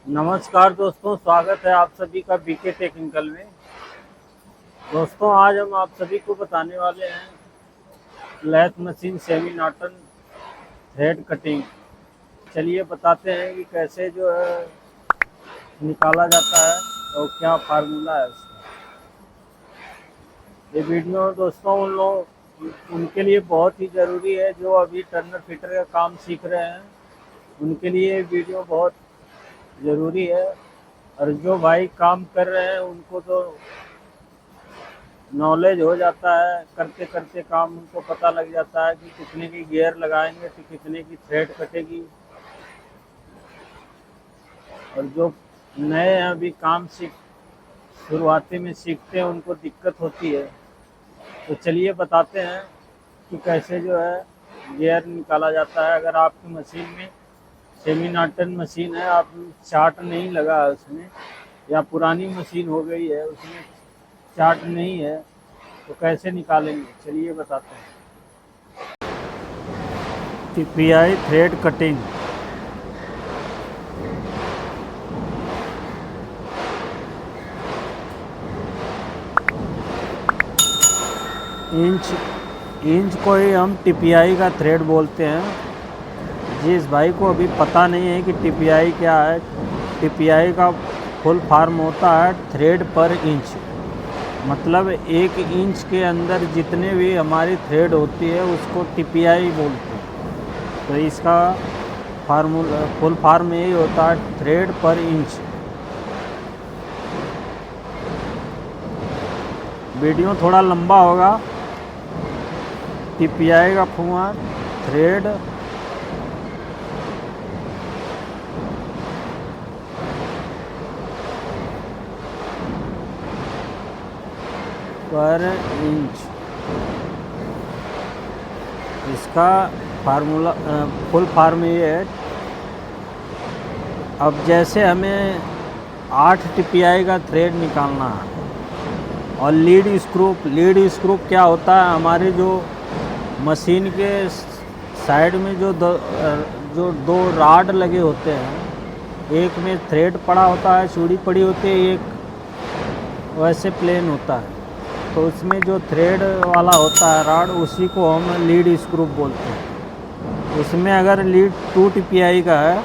नमस्कार दोस्तों, स्वागत है आप सभी का बीके टेक्निकल में। दोस्तों, आज हम आप सभी को बताने वाले हैं लैथ मशीन सेमी नॉटन थ्रेड कटिंग। चलिए बताते हैं कि कैसे जो है निकाला जाता है और क्या फार्मूला है उसका। ये वीडियो दोस्तों उनके लिए बहुत ही ज़रूरी है जो अभी टर्नर फिटर का काम सीख रहे हैं। उनके लिए ये वीडियो बहुत ज़रूरी है, और जो भाई काम कर रहे हैं उनको तो नॉलेज हो जाता है। करते करते काम उनको पता लग जाता है कि कितने की गियर लगाएंगे तो कितने की थ्रेड कटेगी। और जो नए अभी काम शुरुआती में सीखते हैं उनको दिक्कत होती है। तो चलिए बताते हैं कि कैसे जो है गियर निकाला जाता है। अगर आपकी मशीन में सेमी नॉटन मशीन है, आप चार्ट नहीं लगा है उसमें, या पुरानी मशीन हो गई है उसमें चार्ट नहीं है, तो कैसे निकालेंगे चलिए बताते हैं। TPI thread cutting. Inch inch को ही हम टीपीआई का थ्रेड बोलते हैं। जिस भाई को अभी पता नहीं है कि टीपीआई क्या है, टीपीआई का फुल फॉर्म होता है थ्रेड पर इंच। मतलब 1 इंच के अंदर जितने भी हमारी थ्रेड होती है उसको टीपीआई बोलते हैं। तो इसका फार्मूला फुल फॉर्म यही होता है थ्रेड पर इंच। वीडियो थोड़ा लंबा होगा। टीपीआई का फुआ थ्रेड पर इंच, इसका फार्मूला फुल फॉर्म ये है। अब जैसे हमें 8 टीपीआई का थ्रेड निकालना है, और लीड स्क्रू क्या होता है, हमारे जो मशीन के साइड में जो दो राड लगे होते हैं, एक में थ्रेड पड़ा होता है, चूड़ी पड़ी होती है, एक वैसे प्लेन होता है। तो उसमें जो थ्रेड वाला होता है राड, उसी को हम लीड स्क्रू बोलते हैं। उसमें अगर लीड 2 टीपीआई का है,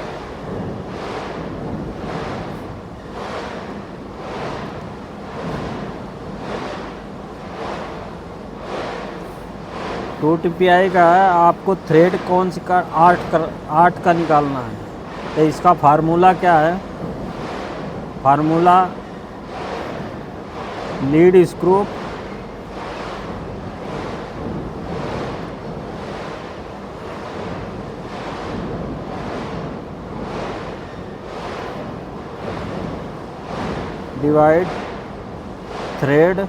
टू टीपीआई का है, आपको थ्रेड कौन सी का 8 का निकालना है। तो इसका फार्मूला क्या है? Formula lead screw divide thread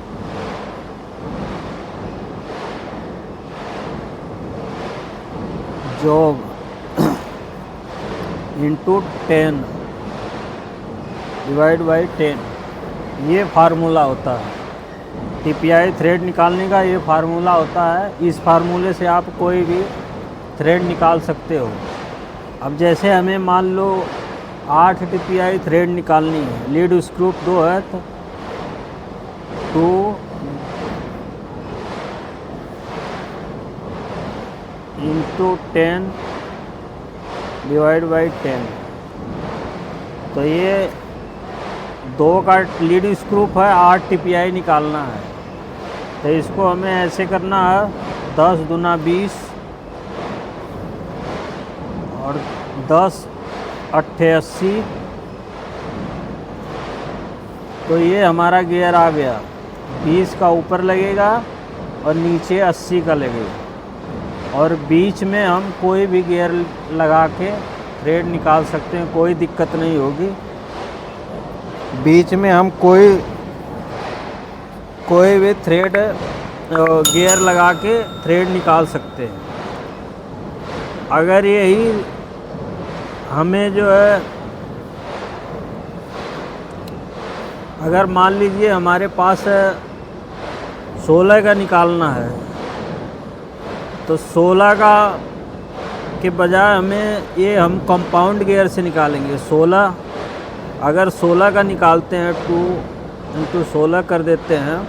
job into 10 divide by 10, ये फार्मूला होता है। टीपीआई थ्रेड निकालने का ये फार्मूला होता है। इस फार्मूले से आप कोई भी थ्रेड निकाल सकते हो। अब जैसे हमें मान लो 8 टीपीआई थ्रेड निकालनी है, लीड स्क्रू 2 है, तो 2 इंटू 10 डिवाइड बाई 10। तो ये 2 का लीड स्क्रू है, 8 टीपीआई निकालना है। तो इसको हमें ऐसे करना है 10 दूना 20 और 10 अट्ठे 80। तो ये हमारा गियर आ गया। 20 का ऊपर लगेगा और नीचे 80 का लगेगा, और बीच में हम कोई भी गियर लगा के थ्रेड निकाल सकते हैं, कोई दिक्कत नहीं होगी। बीच में हम कोई भी थ्रेड गियर लगा के थ्रेड निकाल सकते हैं। अगर यही हमें जो है, अगर मान लीजिए हमारे पास 16 का निकालना है, तो 16 का के बजाय हमें ये हम कंपाउंड गियर से निकालेंगे। 16 अगर 16 का निकालते हैं 2 इंटू 16 कर देते हैं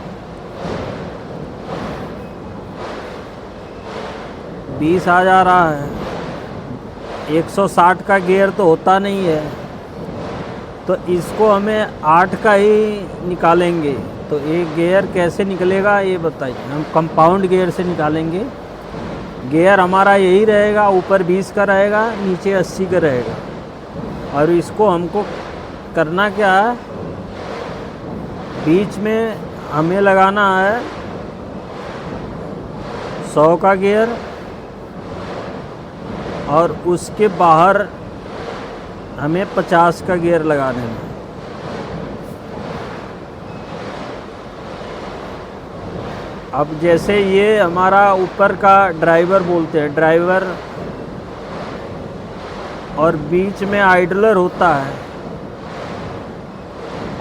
20 आ जा रहा है। 160 का गियर तो होता नहीं है, तो इसको हमें 8 का ही निकालेंगे। तो एक गियर कैसे निकलेगा ये बताइए। हम कंपाउंड गियर से निकालेंगे। गियर हमारा यही रहेगा, ऊपर 20 का रहेगा, नीचे 80 का रहेगा। और इसको हमको करना क्या है, बीच में हमें लगाना है 100 का गियर और उसके बाहर हमें 50 का गियर लगाने में। अब जैसे ये हमारा ऊपर का ड्राइवर बोलते हैं, ड्राइवर और बीच में आइडलर होता है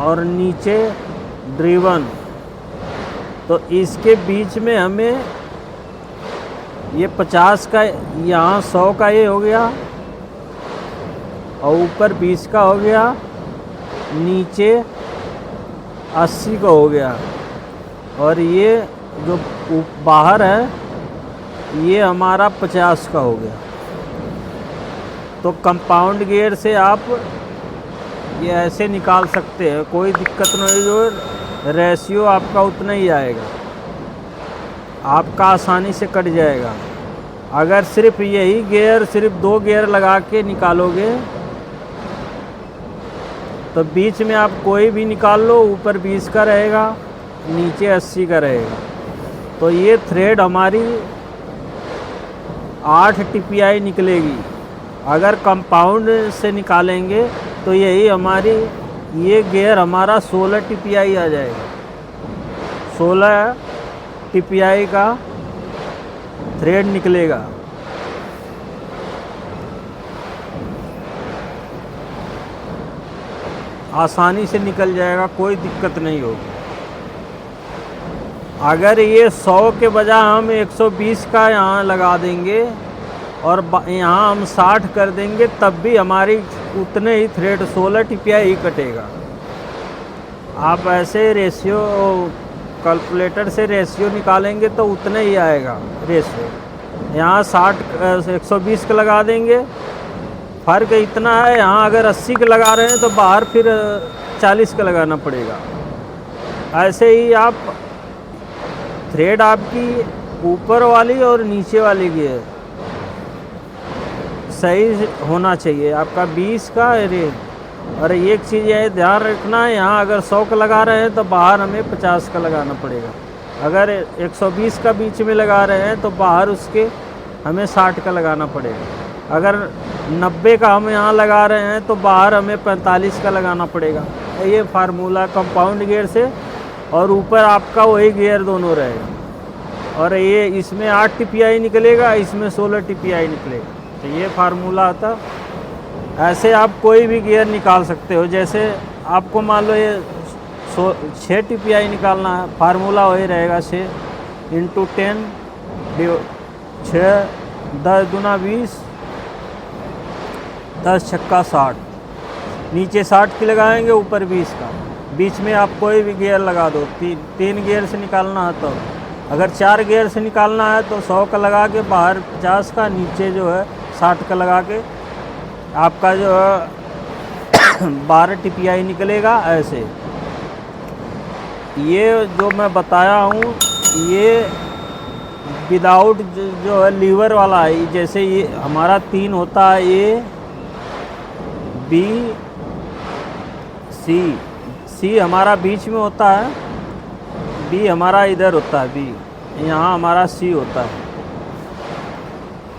और नीचे ड्रिवन। तो इसके बीच में हमें ये 50 का, यहाँ 100 का ये हो गया और ऊपर 20 का हो गया, नीचे 80 का हो गया और ये जो बाहर है ये हमारा 50 का हो गया। तो कंपाउंड गियर से आप ये ऐसे निकाल सकते हैं, कोई दिक्कत नहीं। जो रेशियो आपका उतना ही आएगा, आपका आसानी से कट जाएगा। अगर सिर्फ यही गियर, सिर्फ 2 गियर लगा के निकालोगे तो बीच में आप कोई भी निकाल लो, ऊपर 20 का रहेगा, नीचे 80 का रहेगा। तो ये थ्रेड हमारी 8 TPI निकलेगी। अगर कंपाउंड से निकालेंगे तो यही हमारी, ये गियर हमारा 16 TPI आ जाएगा। 16 TPI का थ्रेड निकलेगा। आसानी से निकल जाएगा, कोई दिक्कत नहीं होगी। अगर ये 100 के बजाय हम 120 का यहाँ लगा देंगे और यहाँ हम 60 कर देंगे, तब भी हमारी उतने ही थ्रेड 16 TPI ही कटेगा। आप ऐसे रेशियो कैलकुलेटर से रेशियो निकालेंगे तो उतने ही आएगा रेशियो। यहाँ 120 का लगा देंगे, फ़र्क इतना है। यहाँ अगर 80 का लगा रहे हैं तो बाहर फिर 40 का लगाना पड़ेगा। ऐसे ही आप थ्रेड आपकी ऊपर वाली और नीचे वाली गियर सही होना चाहिए। आपका 20 का रेट। और एक चीज़ यह ध्यान रखना है, यहाँ अगर 100 का लगा रहे हैं तो बाहर हमें 50 का लगाना पड़ेगा। अगर 120 का बीच में लगा रहे हैं तो बाहर उसके हमें 60 का लगाना पड़ेगा। अगर 90 का हम यहाँ लगा रहे हैं तो बाहर हमें 45 का लगाना पड़ेगा। ये फार्मूला कंपाउंड गियर से, और ऊपर आपका वही गियर दोनों रहेगा। और ये इसमें 8 TPI निकलेगा, इसमें 16 TPI निकलेगा। तो ये फार्मूला आता। ऐसे आप कोई भी गियर निकाल सकते हो। जैसे आपको मान लो ये 6 TPI निकालना है, फार्मूला वही रहेगा 6 × 10 6 10 दूना 20 10 छक्का 60। नीचे 60 की लगाएंगे, ऊपर 20 का। बीच में आप कोई भी गियर लगा दो। 3 गियर से निकालना है तो, अगर 4 गियर से निकालना है तो 100 का लगा के बाहर 50 का, नीचे जो है 60 का लगा के आपका जो है 12 TPI निकलेगा। ऐसे ये जो मैं बताया हूँ ये विदाउट जो है लीवर वाला है। जैसे ये हमारा 3 होता है, A B C हमारा बीच में होता है, B हमारा इधर होता है, B यहाँ हमारा C होता है।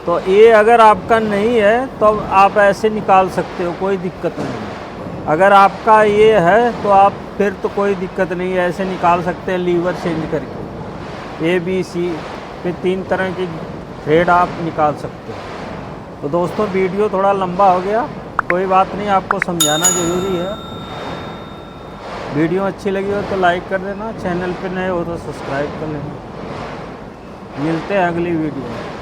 तो ये अगर आपका नहीं है तो आप ऐसे निकाल सकते हो, कोई दिक्कत नहीं। अगर आपका ये है तो आप फिर तो कोई दिक्कत नहीं है, ऐसे निकाल सकते हैं लीवर चेंज करके। A B C फिर 3 तरह की थ्रेड आप निकाल सकते हो। तो दोस्तों वीडियो थोड़ा लंबा हो गया, कोई बात नहीं, आपको समझाना ज़रूरी है। वीडियो अच्छी लगी हो तो लाइक कर देना, चैनल पे नए हो तो सब्सक्राइब कर लेना। मिलते हैं अगली वीडियो में।